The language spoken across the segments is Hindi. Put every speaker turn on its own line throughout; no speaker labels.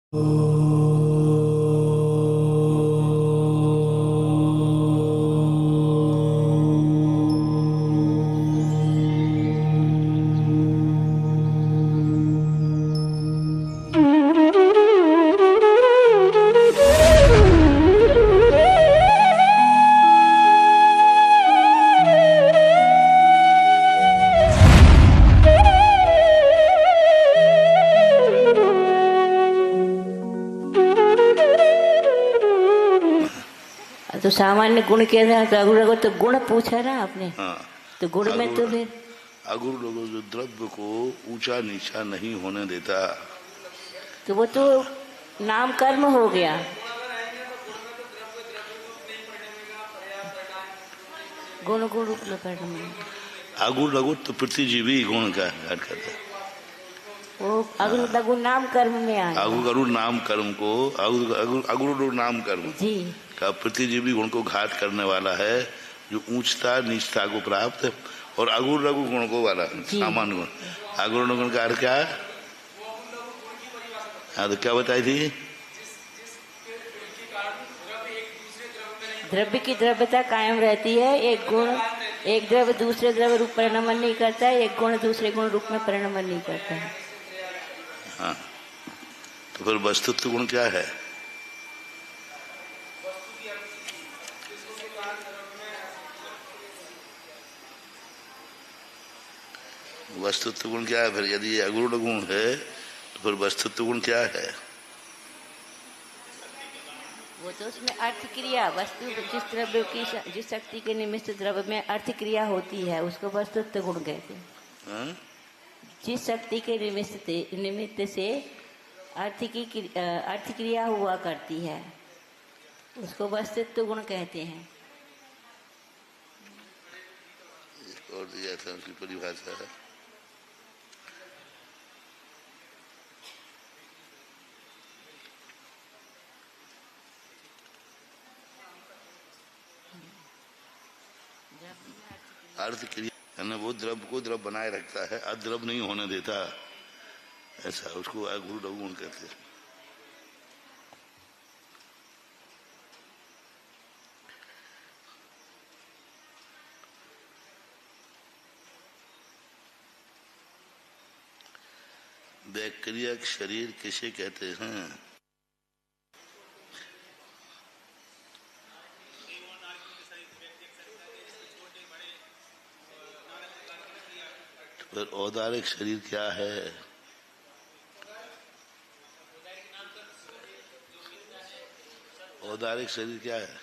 तो सामान्य गुण के था, तो अगुण को तो गुण पूछा ना आपने।
हाँ,
तो गुण में तो फिर
अगुरु लोगों जो द्रव्य को ऊंचा नीचा नहीं होने देता,
तो वो तो नाम कर्म हो गया। गुण गुण रूप में परिणाम,
अगुरु लघु तो प्रतिजीवी गुण का घट करता है।
वो अगुण लघुण नाम कर्म में आया।
अगुरु नाम कर्म को अगुरु नाम कर्म
जी
का प्रतिजीवी गुण को घात करने वाला है, जो ऊंचता नीचता को प्राप्त, और अगुरु लघु गुण को वाला सामान्य गुण। अगुरु गुण का अर्थ क्या है? हाँ, तो क्या बताई थी?
द्रव्य की द्रव्यता कायम रहती है। एक गुण एक द्रव्य दूसरे द्रव्य रूप परिणमन नहीं करता है, एक गुण दूसरे गुण रूप में परिणमन नहीं करता है।
हाँ, तो फिर वस्तुत्व गुण क्या है? वस्तुत्व गुण क्या है फिर? यदि ये अगुण गुण है तो फिर वस्तुत्व गुण क्या है?
वो तो उसमें अर्थ क्रिया, वस्तु जिस द्रव्य की जिस शक्ति के निमित्त द्रव्य में अर्थ क्रिया होती है उसको वस्तुत्व गुण कहते हैं।
हाँ?
जिस शक्ति के निमित्त से अर्थ क्रिया हुआ करती है उसको वस्तुत्व गुण कहते हैं।
और दिया था उसकी परिभाषा है। अर्थ क्रिया है ना, वो द्रव्य को द्रव्य बनाए रखता है, अद्रव्य नहीं होने देता, ऐसा उसको अगुरु लघु गुण कहते हैं। वैक्रियक शरीर किसे कहते हैं? फिर औदारिक शरीर क्या है? औदारिक शरीर क्या है?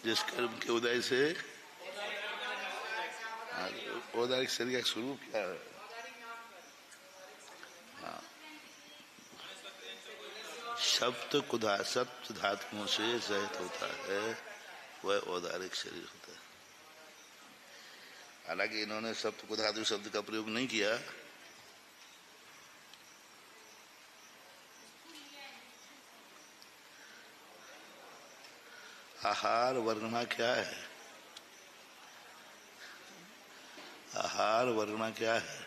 जिस कर्म के उदय से औदारिक शरीर का स्वरूप क्या है? सप्त धातुओं से सहित होता है, वह औदारिक शरीर होता है। हालांकि इन्होंने सप्त धातु शब्द का प्रयोग नहीं किया। आहार वर्णना क्या है? आहार वर्णना क्या है?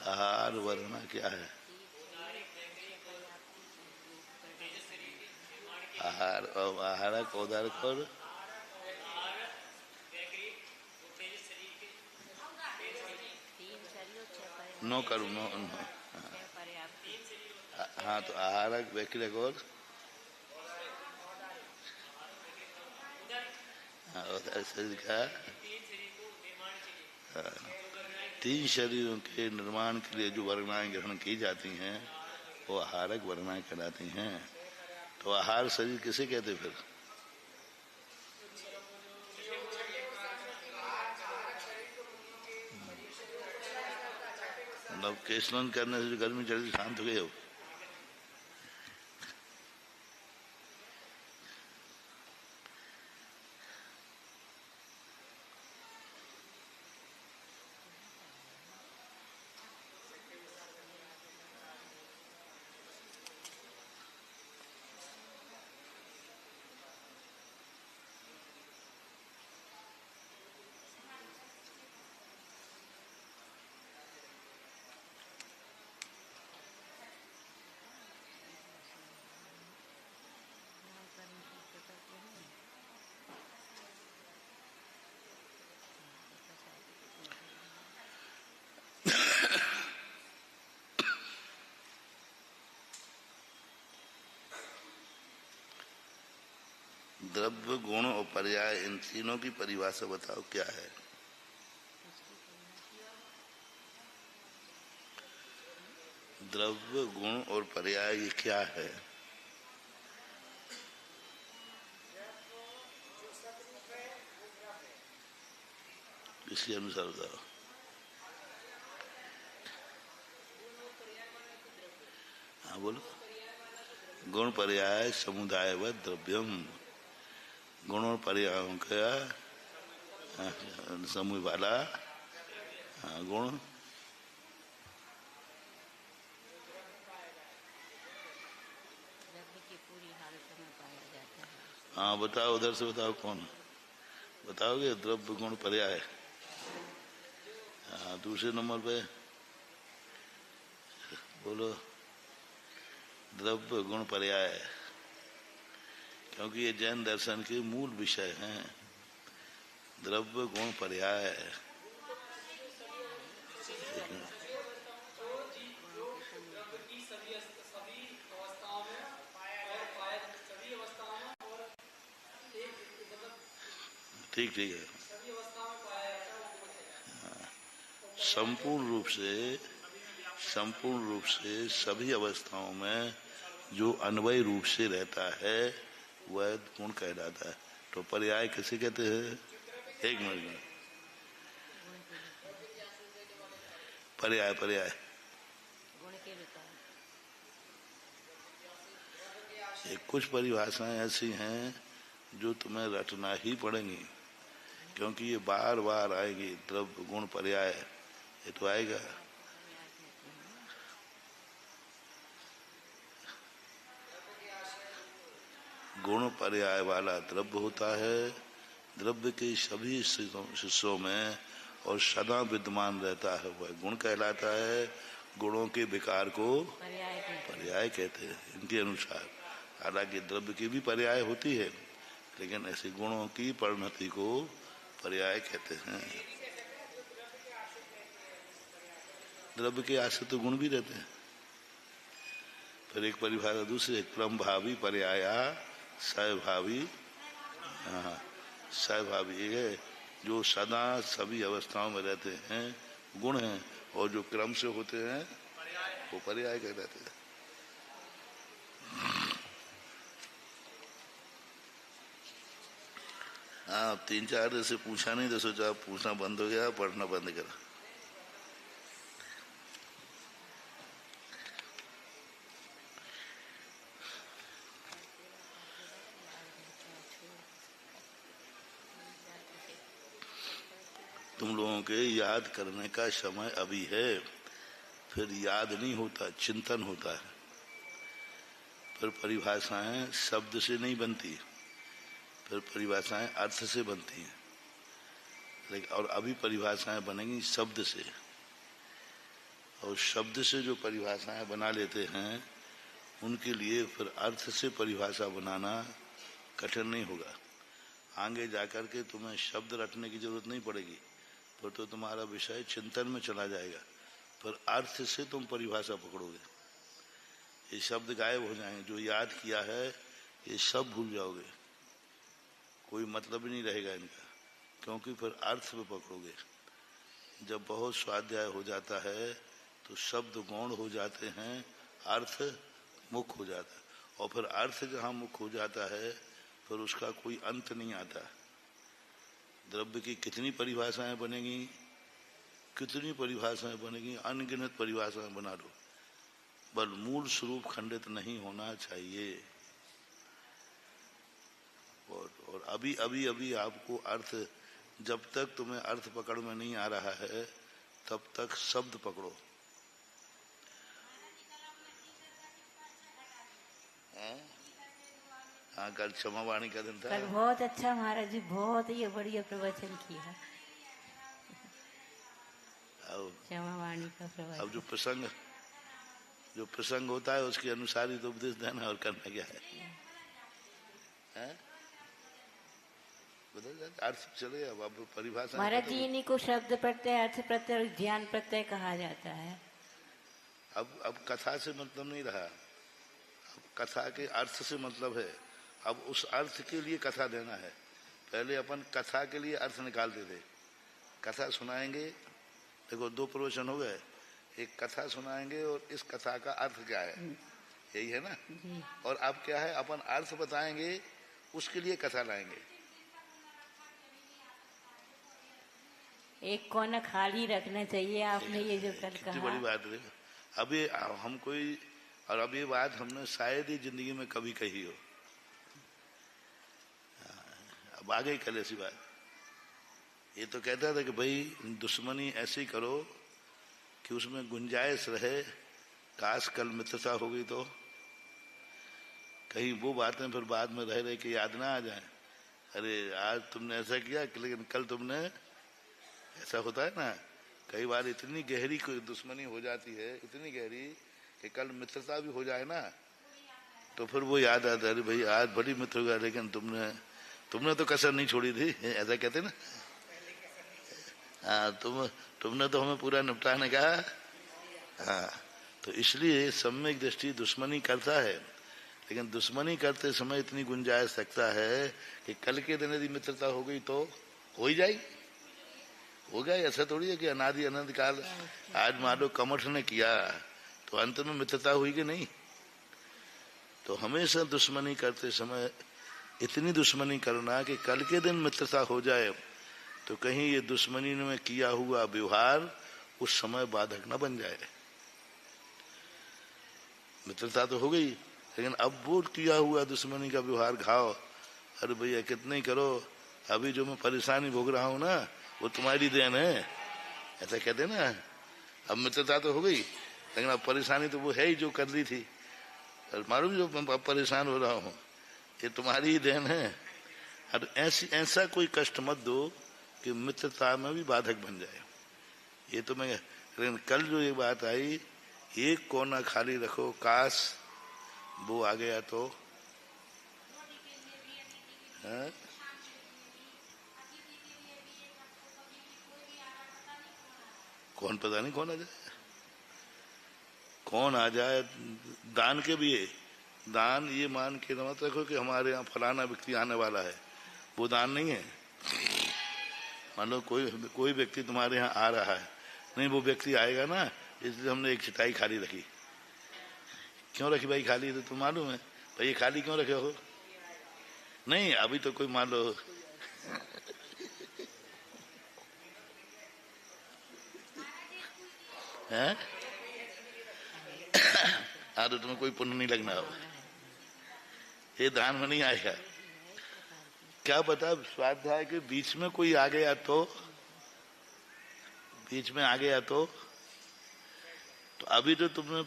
आहार वर्णना क्या है? आहार आहारक औदारक और नो करूँ नो, हाँ, तो आहारक वैक्रियक और औदारिक शरीर का तीन शरीरों के निर्माण के लिए जो वर्णाएं ग्रहण की जाती हैं वो आहारक वर्णाएं कहलाती हैं। तो आहार शरीर किसे कहते फिर? मतलब केशलन करने से जो गर्मी चढ़ी शांत हो गए हो, द्रव्य, गुण और पर्याय, इन तीनों की परिभाषा बताओ क्या है। द्रव्य, गुण और पर्याय ये क्या है? इसके अनुसार बताओ। हाँ बोलो। गुण पर्याय समुदाय व द्रव्यम। गुण और पर्यायों का समूह वाला गुण हाँ बताओ, उधर से बताओ कौन बताओगे। द्रव्य, गुण, पर्याय। हाँ दूसरे नंबर पे बोलो द्रव्य, गुण, पर्याय, क्योंकि ये जैन दर्शन के मूल विषय हैं। द्रव्य, गुण, पर्याय। ठीक ठीक है। संपूर्ण रूप से सभी अवस्थाओं में जो अन्वय रूप से रहता है वह गुण कहलाता है। तो पर्याय किसे कहते हैं? एक मिनट में पर्याय ये कुछ परिभाषाएं ऐसी हैं जो तुम्हें रटना ही पड़ेंगी, क्योंकि ये बार बार आएगी। द्रव्य, गुण, पर्याय ये तो आएगा। गुण पर्याय वाला द्रव्य होता है। द्रव्य के सभी हिस्सों में और सदा विद्यमान रहता है वह गुण कहलाता है। गुणों के विकार को पर्याय कहते हैं इनके अनुसार। हालांकि द्रव्य की भी पर्याय होती है, लेकिन ऐसे गुणों की परिणति को पर्याय कहते हैं। द्रव्य के आश्रित तो गुण भी रहते हैं। फिर एक परिभाषा दूसरी, क्रम भावी पर्याया सहभावी। हाँ सहभावी है जो सदा सभी अवस्थाओं में रहते हैं गुण हैं, और जो क्रम से होते हैं वो पर्याय कहलाते हैं। हाँ 3-4 से पूछा नहीं तो सोचा पूछना बंद हो गया, पढ़ना बंद करा। तुम लोगों के याद करने का समय अभी है, फिर याद नहीं होता, चिंतन होता है। फिर परिभाषाएं शब्द से नहीं बनती, फिर परिभाषाएं अर्थ से बनती हैं। लेकिन और अभी परिभाषाएं बनेंगी शब्द से, और शब्द से जो परिभाषाएं बना लेते हैं उनके लिए फिर अर्थ से परिभाषा बनाना कठिन नहीं होगा। आगे जाकर के तुम्हें शब्द रटने की जरूरत नहीं पड़ेगी, फिर तो तुम्हारा विषय चिंतन में चला जाएगा। फिर अर्थ से तुम परिभाषा पकड़ोगे, ये शब्द गायब हो जाएंगे। जो याद किया है ये सब भूल जाओगे, कोई मतलब ही नहीं रहेगा इनका, क्योंकि फिर अर्थ में पकड़ोगे। जब बहुत स्वाध्याय हो जाता है तो शब्द गौण हो जाते हैं, अर्थ मुख हो जाता है, और फिर अर्थ जहाँ मुख हो जाता है फिर उसका कोई अंत नहीं आता। द्रव्य की कितनी परिभाषाएं बनेंगी, अनगिनत परिभाषाएं बना लो, बल मूल स्वरूप खंडित नहीं होना चाहिए। और अभी आपको अर्थ, जब तक तुम्हें अर्थ पकड़ में नहीं आ रहा है तब तक शब्द पकड़ो। हाँ कल क्षमावाणी का दिन था।
कल बहुत अच्छा महाराज जी, बहुत ही बढ़िया प्रवचन किया। क्षमावाणी का प्रवचन।
अब जो प्रसंग होता है उसके अनुसार ही तो उपदेश देना, और करना क्या है? अर्थ चले। अब परिभाषा
महाराज जी इन्हीं को शब्द प्रत्यय, अर्थ प्रत्यय और ज्ञान प्रत्यय कहा जाता है।
अब कथा से मतलब नहीं रहा, अब कथा के अर्थ से मतलब है। अब उस अर्थ के लिए कथा देना है। पहले अपन कथा के लिए अर्थ निकालते थे, कथा सुनाएंगे। देखो दो प्रवचन हो गए, एक कथा सुनाएंगे और इस कथा का अर्थ क्या है, यही है ना। और अब क्या है, अपन अर्थ बताएंगे, उसके लिए कथा लाएंगे।
एक कोना खाली रखना चाहिए, आपने ये जो कल
कितनी
कहा।
बड़ी बात है। अब ये हम कोई, और अब ये बात हमने शायद ही जिंदगी में कभी कही हो, अब आ गई कल ऐसी बात। ये तो कहता था कि भाई दुश्मनी ऐसी करो कि उसमें गुंजाइश रहे, काश कल मित्रता हो गई तो। कहीं वो बातें फिर बाद में रह रहे कि याद ना आ जाए, अरे आज तुमने ऐसा किया लेकिन कल तुमने ऐसा। होता है ना कई बार, इतनी गहरी कोई दुश्मनी हो जाती है, इतनी गहरी कि कल मित्रता भी हो जाए ना, तो फिर वो याद आता है, अरे भाई आज बड़ी मित्र हो गया लेकिन तुमने तो कसर नहीं छोड़ी थी, ऐसा कहते ना। हाँ, तुमने तो हमें पूरा निपटाने का। हाँ, तो इसलिए सम्यक दृष्टि दुश्मनी करता है, लेकिन दुश्मनी करते समय इतनी गुंजाइश रखता है कि कल के दिन यदि मित्रता हो गई तो हो ही जाएगी, हो गया। ऐसा थोड़ी है कि अनादि अनंत काल आज मान लो कमठ ने किया तो अंत में मित्रता हुई कि नहीं। तो हमेशा दुश्मनी करते समय इतनी दुश्मनी करना कि कल के दिन मित्रता हो जाए तो कहीं ये दुश्मनी में किया हुआ व्यवहार उस समय बाधक न बन जाए। मित्रता तो हो गई, लेकिन अब वो किया हुआ दुश्मनी का व्यवहार घाव, अरे भैया कितने ही करो, अभी जो मैं परेशानी भोग रहा हूं ना वो तुम्हारी देन है, ऐसा कहते ना। अब मित्रता तो हो गई, लेकिन अब परेशानी तो वो है ही जो कर ली थी। मालूम जो मैं परेशान हो रहा हूँ ये तुम्हारी ही देन है। अब ऐसा कोई कष्ट मत दो कि मित्रता में भी बाधक बन जाए। ये तो मैं, लेकिन कल जो ये बात आई, एक कोना खाली रखो, काश वो आ गया तो। है? कौन, पता नहीं कौन आ जाए, कौन आ जाए। दान के भी है, दान ये मान के मत रखो कि हमारे यहाँ फलाना व्यक्ति आने वाला है, वो दान नहीं है। मान लो कोई व्यक्ति तुम्हारे यहाँ आ रहा है, नहीं वो व्यक्ति आएगा ना, इसलिए हमने एक चटाई खाली रखी। क्यों रखी भाई खाली, तो तुम मालूम है भाई ये खाली क्यों रखे हो? नहीं अभी तो कोई मान लो है, हाँ तो तुम्हें कोई पुण्य नहीं लगना हो, ये दान में नहीं आएगा। क्या पता स्वाध्याय के बीच में कोई आ गया तो, बीच में आ गया तो अभी तो तुमने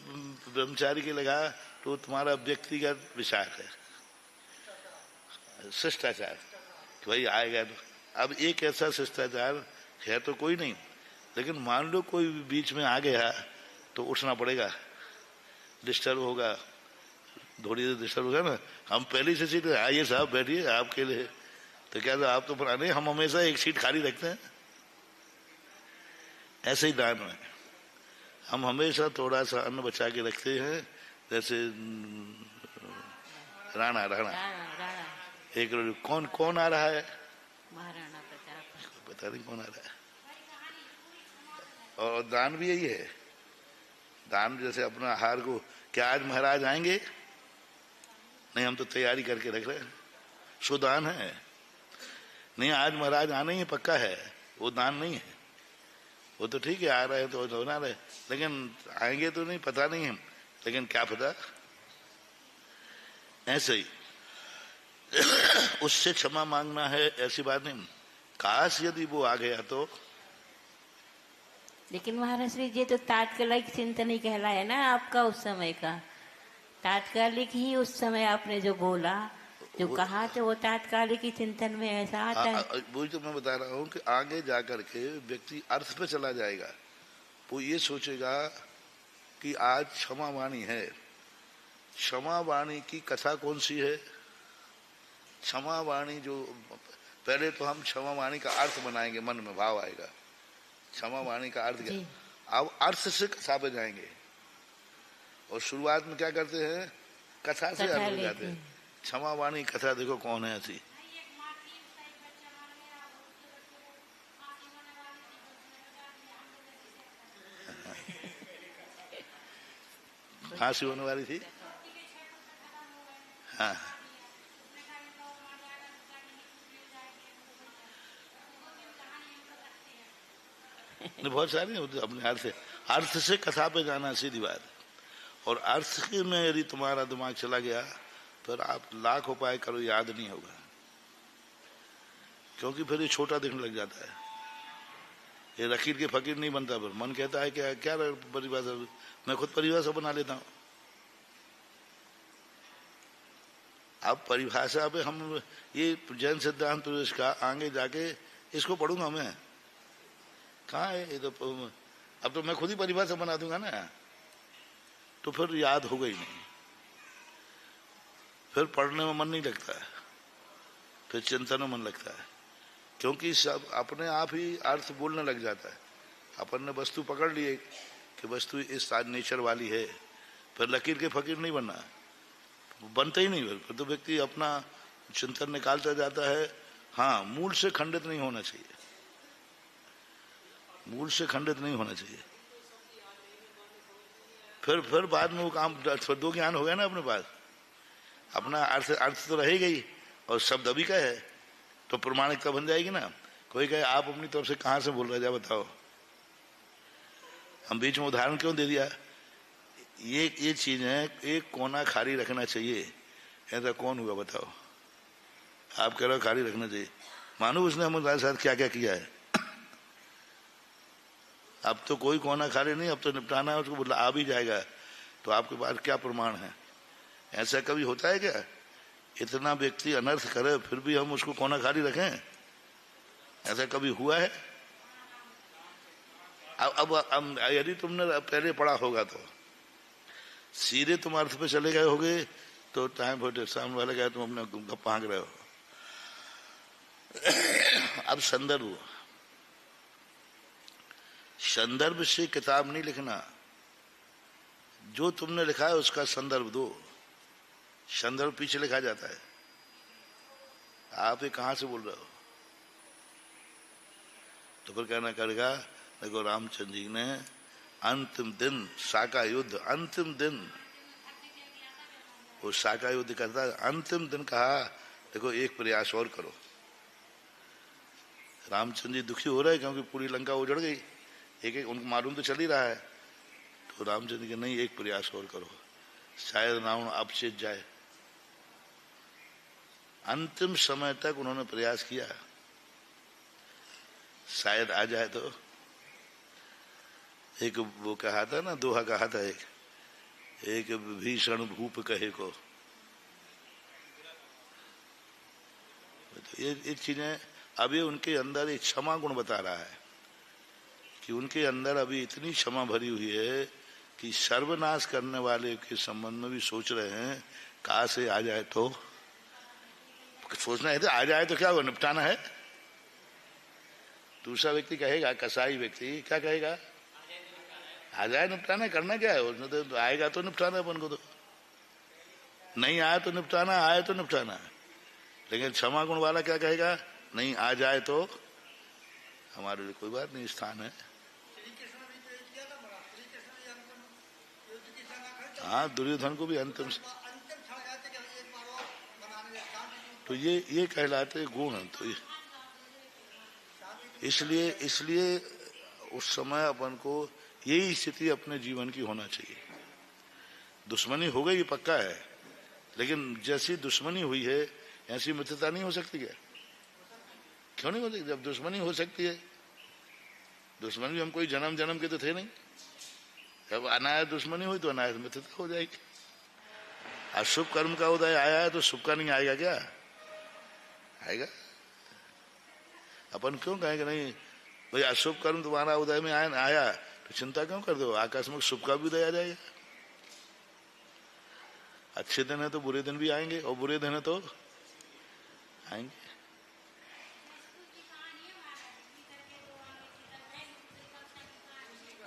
ब्रह्मचारी के लगा तो तुम्हारा व्यक्तिगत विचार है, शिष्टाचार कि भाई आएगा तो। अब एक ऐसा शिष्टाचार है तो कोई नहीं, लेकिन मान लो कोई बीच में आ गया तो उठना पड़ेगा, डिस्टर्ब होगा, थोड़ी देर डिस्टर्ब होगा ना। हम पहली से सीट आइए साहब बैठिए आपके लिए, तो क्या आप तो पुराने, हम हमेशा एक सीट खाली रखते हैं। ऐसे ही दान में हम हमेशा थोड़ा सा अन्न बचा के रखते हैं। जैसे राणा एक कौन आ रहा है,
महाराणा प्रताप,
पता नहीं कौन आ रहा है। और दान भी यही है, दान जैसे अपना आहार को, क्या आज महाराज आएंगे, नहीं हम तो तैयारी करके रख रहे हैं, सो दान है। नहीं आज महाराज आना ही पक्का है, वो दान नहीं है। वो तो ठीक है आ रहे हैं तो होना रहे, लेकिन आएंगे तो नहीं पता नहीं है, लेकिन क्या पता। ऐसे ही उससे क्षमा मांगना है ऐसी बात नहीं, काश यदि वो आ गया तो।
लेकिन महाराज श्री जी तो तात्कालिक चिंतन ही कहला है ना आपका, उस समय का तात्कालिक ही, उस समय आपने जो बोला जो कहा तो वो तात्कालिक ही चिंतन में ऐसा आता है।
वही तो मैं बता रहा हूँ कि आगे जाकर के व्यक्ति अर्थ पे चला जाएगा, वो ये सोचेगा कि आज क्षमा वाणी है। क्षमा वाणी की कथा कौन सी है? क्षमा वाणी जो, पहले तो हम क्षमा वाणी का अर्थ बनाएंगे, मन में भाव आएगा क्षमा वाणी का अर्थ क्या। अब अर्थ से कथा पे जाएंगे, और शुरुआत में क्या करते हैं, कथा से अर्थ हो जाते हैं। क्षमा वाणी कथा देखो कौन है ऐसी। फांसी होने वाली थी। हाँ नहीं, बहुत सारी होती अपने अर्थ से कथा पे जाना सीधी बात। और अर्थ के में यदि तुम्हारा दिमाग चला गया फिर आप लाख उपाय करो याद नहीं होगा, क्योंकि फिर ये छोटा दिखने लग जाता है। ये लकीर के फकीर नहीं बनता। फिर मन कहता है क्या क्या परिभाषा, मैं खुद परिभाषा बना लेता हूं। अब परिभाषा पे हम ये जैन सिद्धांत प्रवेश का आगे जाके इसको पढ़ूंगा मैं, कहाँ है ये तो। अब तो मैं खुद ही परिभाषा बना दूंगा ना, तो फिर याद होगा ही नहीं, फिर पढ़ने में मन नहीं लगता है, फिर चिंतन में मन लगता है, क्योंकि सब अपने आप ही अर्थ बोलने लग जाता है। अपन ने वस्तु पकड़ ली कि वस्तु इस नेचर वाली है, फिर लकीर के फकीर नहीं बनना, बनता ही नहीं। फिर तो व्यक्ति अपना चिंतन निकालता जाता है। हाँ, मूल से खंडित नहीं होना चाहिए, मूल से खंडित नहीं होना चाहिए। फिर बाद में वो काम दो ज्ञान हो गया ना अपने पास, अपना अर्थ तो रहेगा ही और शब्द अभी का है, तो प्रमाणिकता बन जाएगी ना। कोई कहे आप अपनी तरफ से कहां से बोल रहे जा बताओ, हम बीच में उदाहरण क्यों दे दिया। ये चीज है, एक कोना खाली रखना चाहिए, ऐसा कौन हुआ बताओ। आप कह रहे हो खाली रखना चाहिए, मानो उसने हमारे साथ क्या क्या किया है। अब तो कोई कोना खाली नहीं, अब तो निपटाना है उसको, बोला आ भी जाएगा, तो आपके पास क्या प्रमाण है। ऐसा कभी होता है क्या, इतना व्यक्ति अनर्थ करे फिर भी हम उसको कोना खाली रखें, ऐसा कभी हुआ है। अब यदि तुमने पहले पढ़ा होगा तो सीधे तुम अर्थ पे चले गए होगे तो टाइम होते सामने वाले गए तुम अपने गप्पा हाँक रहे हो। अब संदर्भ से किताब नहीं लिखना, जो तुमने लिखा है उसका संदर्भ दो। संदर्भ पीछे लिखा जाता है। आप ये कहां से बोल रहे हो, तो फिर कहना करेगा देखो रामचंद्र जी ने अंतिम दिन साका युद्ध, अंतिम दिन वो साका युद्ध करता, अंतिम दिन कहा देखो एक प्रयास और करो। रामचंद्र जी दुखी हो रहे हैं क्योंकि पूरी लंका उजड़ गई, एक उनको मालूम तो चल ही रहा है, तो रामचंद्र जी नहीं एक प्रयास और करो, शायद रावण अपचित जाए। अंतिम समय तक उन्होंने प्रयास किया, शायद आ जाए। तो एक वो कहा था ना, दोहा कहा था एक भीषण भूप कहे को। तो ये चीजें अभी उनके अंदर एक क्षमा गुण बता रहा है कि उनके अंदर अभी इतनी क्षमा भरी हुई है कि सर्वनाश करने वाले के संबंध में भी सोच रहे हैं कहा से आ जाए। तो सोचना है तो आ जाए तो क्या होगा, निपटाना है। दूसरा व्यक्ति कहेगा, कसाई व्यक्ति क्या कहेगा, आ जाए निपटाना, करना क्या है उसने, तो आएगा तो निपटाना अपन को, तो नहीं आया तो निपटाना, आए तो निपटाना। लेकिन क्षमा गुण वाला क्या कहेगा, नहीं आ जाए तो हमारे लिए कोई बात नहीं, स्थान है। हाँ, दुर्योधन को भी अंतिम, तो ये कहलाते गुण। तो इसलिए उस समय अपन को यही स्थिति अपने जीवन की होना चाहिए। दुश्मनी हो गई पक्का है, लेकिन जैसी दुश्मनी हुई है ऐसी मित्रता नहीं हो सकती है। क्यों नहीं हो सकती, जब दुश्मनी हो सकती है, दुश्मनी भी हम कोई जन्म जन्म के तो थे नहीं, जब अनायास दुश्मनी हुई तो अनायास मित्रता हो जाएगी। अशुभ कर्म का उदय आया है तो शुभ का नहीं आएगा क्या, आएगा। अपन क्यों कहेंगे नहीं भाई अशुभ कर्म तुम्हारा उदय में आया तो चिंता क्यों कर दो, आकस्मिक शुभ का भी उदय आ जाएगा। अच्छे दिन है तो बुरे दिन भी आएंगे और बुरे दिन है तो आएंगे।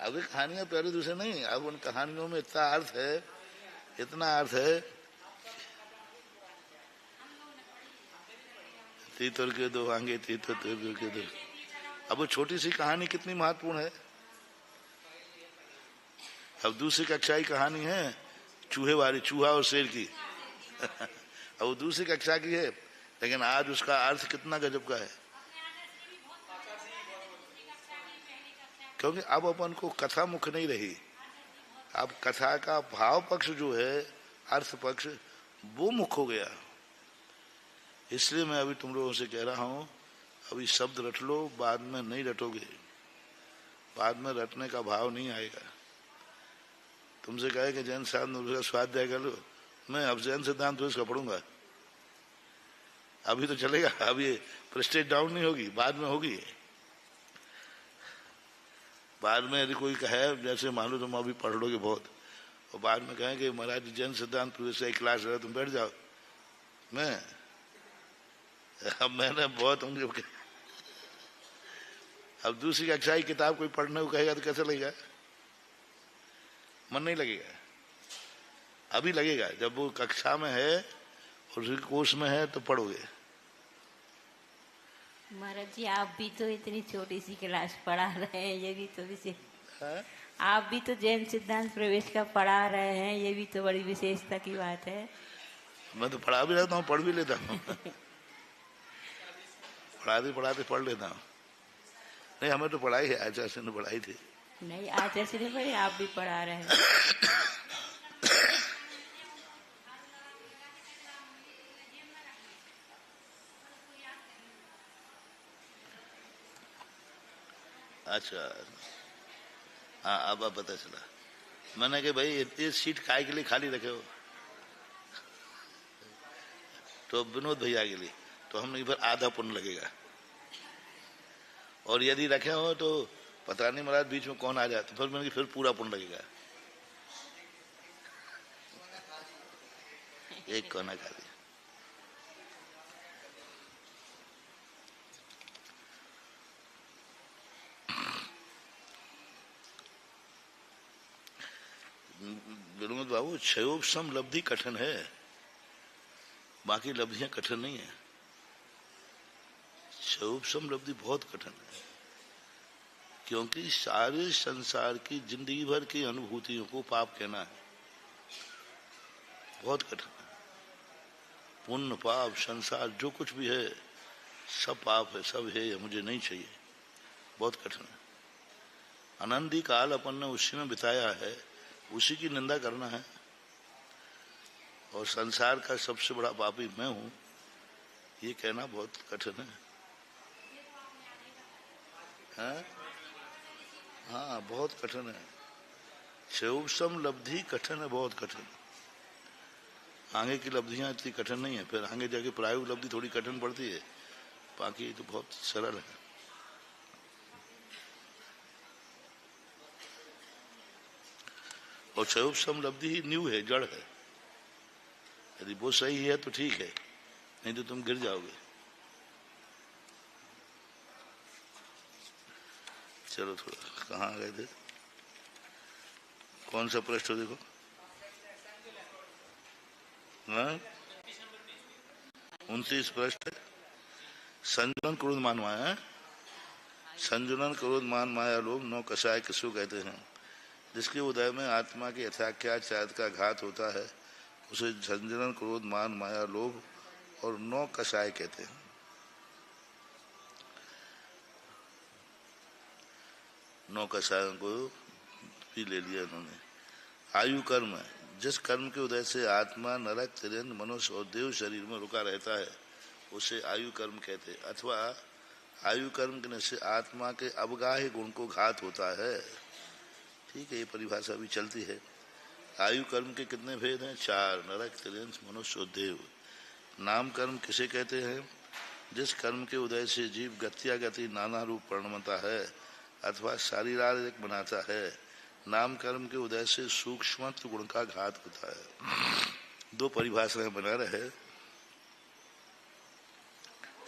अब कहानियां पहले दूसरे नहीं, अब उन कहानियों में इतना अर्थ है, इतना अर्थ है। तीतर के दो आगे तीतर के दो। अब वो छोटी सी कहानी कितनी महत्वपूर्ण है। अब दूसरी कक्षा की कहानी है चूहे वाली, चूहा और शेर की। अब वो दूसरी कक्षा की है, लेकिन आज उसका अर्थ कितना गजब का है। क्योंकि अब अपन को कथा मुख नहीं रही, अब कथा का भाव पक्ष जो है, अर्थ पक्ष, वो मुख हो गया। इसलिए मैं अभी तुम लोगों से कह रहा हूं, अभी शब्द रट लो, बाद में नहीं रटोगे, बाद में रटने का भाव नहीं आएगा। तुमसे कहे कि जैन साहब उसका स्वाध्याय कर लो, मैं अब जैन सिद्धांत तो इसका पढ़ूंगा, अभी तो चलेगा, अभी प्रेस्टेज डाउन नहीं होगी, बाद में होगी। बाद में यदि कोई कहे, जैसे मान लो तुम अभी पढ़ लोगे बहुत, और बाद में कहें कि महाराज जैन सिद्धांत से क्लास रहे, तुम बैठ जाओ, मैं अब मैंने बहुत होंगे। अब दूसरी कक्षा की किताब कोई पढ़ने को कहेगा तो कैसे लगेगा, मन नहीं लगेगा। अभी लगेगा जब वो कक्षा में है और उसके कोर्स में है तो पढ़ोगे।
महाराज जी आप भी तो इतनी छोटी सी क्लास पढ़ा रहे हैं, ये भी तो विशेष।
हाँ?
आप भी तो जैन सिद्धांत प्रवेश का पढ़ा रहे हैं, ये भी तो बड़ी विशेषता की बात है।
मैं तो पढ़ा भी रहता हूँ, पढ़ भी लेता हूँ। पढ़ाते पढ़ाते पढ़ लेता हूँ। नहीं, हमें तो पढ़ाई है, आचार्य ने पढ़ाई थी।
नहीं, आचार्य ने पढ़ी, आप भी पढ़ा रहे हैं।
अच्छा, हाँ अब पता चला। मैंने कि भाई ये सीट काय के लिए खाली रखे हो, तो विनोद भैया के लिए, तो हमने फिर आधा पुण्य लगेगा। और यदि रखे हो तो पता नहीं महाराज बीच में कौन आ जाए, तो फिर मैंने फिर पूरा पुण्य लगेगा। एक कोना खाली। विनोद बाबू, क्षयोपम लब्धि कठिन है, बाकी लब्धियां कठिन नहीं है। क्षयोपम लब्धि बहुत कठिन है, क्योंकि सारे संसार की जिंदगी भर की अनुभूतियों को पाप कहना है, बहुत कठिन है। पुण्य पाप संसार जो कुछ भी है सब पाप है, सब है, मुझे नहीं चाहिए, बहुत कठिन है। अनंती काल अपन ने उसी में बिताया है, उसी की निंदा करना है। और संसार का सबसे बड़ा पापी मैं हूं, ये कहना बहुत कठिन है। हाँ, हाँ बहुत कठिन है। क्षयोपम लब्धि कठिन है, बहुत कठिन। आगे की लब्धियां इतनी कठिन नहीं है, फिर आगे जाके प्रायोगिक लब्धि थोड़ी कठिन पड़ती है, बाकी तो बहुत सरल है। और क्षयोपम लब्धि ही न्यू है, जड़ है। यदि वो सही है तो ठीक है, नहीं तो तुम गिर जाओगे। चलो थोड़ा कहाँ गए थे, कौन सा प्रश्न देखो। हाँ, 29 प्रश्न। संजुलन क्रोध मान माया, संजुलन क्रोध मान माया लोभ नौ कषाय किसको कहते हैं। जिसके उदय में आत्मा के यथाख्यात का घात होता है, उसे संजुलन क्रोध मान माया लोभ और नौ कषाय कहते हैं। नौ कषायों को भी ले लिया उन्होंने। आयु कर्म, जिस कर्म के उदय से आत्मा नरक तिरंद मनुष्य और देव शरीर में रुका रहता है, उसे आयु कर्म कहते हैं। अथवा आयु कर्म करने से आत्मा के अवगाह्य गुण को घात होता है। ठीक है, ये परिभाषा भी चलती है। आयु कर्म के कितने भेद हैं? 4, नरक तिरंद मनुष्य और देव। नाम कर्म किसे कहते हैं? जिस कर्म के उदय से जीव गति नाना रूप परिणमता है अथवा शारीरिक बनाता है। नाम कर्म के उदय से सूक्ष्म गुण का घात होता है। 2 परिभाषाएं बना रहे,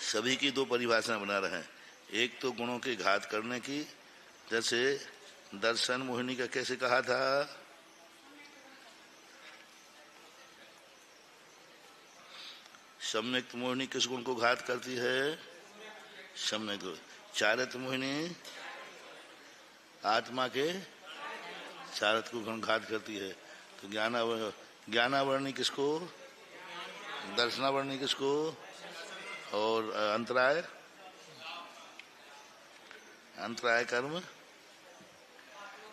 सभी की 2 परिभाषाएं बना रहे हैं। एक तो गुणों के घात करने की, जैसे दर्शन मोहिनी का कैसे कहा था, सम्यक मोहिनी किस गुण को घात करती है? सम्यक। चारित्र मोहिनी आत्मा के चारित्र को घात करती है। तो ज्ञानावरणी किसको? दर्शनावरणी किसको? और अंतराय कर्म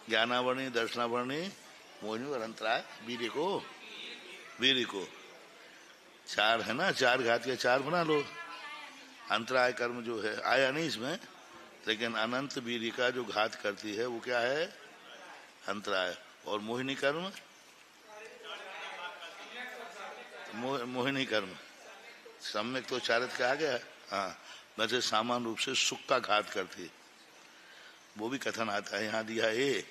ज्ञानावरणी, दर्शनावरणी, मोहिनी और अंतराय वीर्य को। चार है ना, चार घात के चार बना लो। अंतराय कर्म जो है आया नहीं इसमें, लेकिन अनंत वीर्य का जो घात करती है वो क्या है? अंतराय। और मोहिनी कर्म मोहिनी कर्म सम्यक तो चारित्र का आ गया। हाँ, वैसे सामान्य रूप से सुख का घात करती है, वो भी कथन आता है, यहाँ दिया है।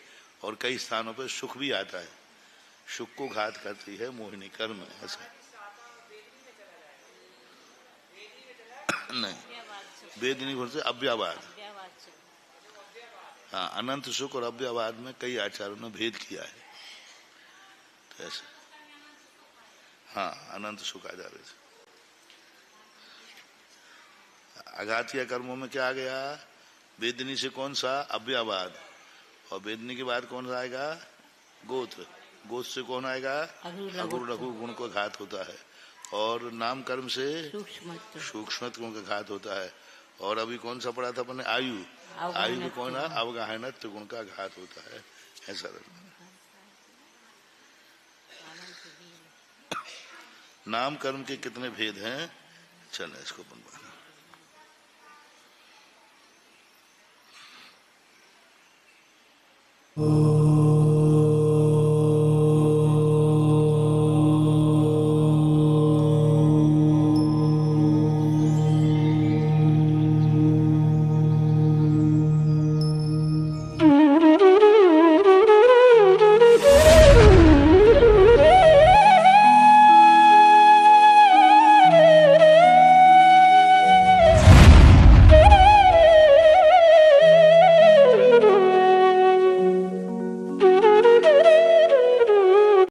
और कई स्थानों पे सुख भी आता है। सुख को घात करती है मोहिनी कर्म। ऐसा नहीं, वेद नहीं बोलते, अव्यवाद। हाँ, अनंत सुख और अव्यवाद में कई आचार्यों ने भेद किया है। तो ऐसे हाँ, अनंत सुख आ जावे। अघातीय कर्मों में क्या आ गया? वेदनी से कौन सा? अव्यवाद। और वेदनी के बाद कौन सा आएगा? गोत्र। गोत्र से कौन आएगा? अगुर लघु गुण को घात होता है। और नाम कर्म से सूक्ष्म गुण का घात होता है। और अभी कौन सा पढ़ा था अपने? आयु। आयु में कौन है? अवगाहनत गुण का घात होता है। ऐसा नाम कर्म के कितने भेद हैं? चलो इसको बनवाना।
Oh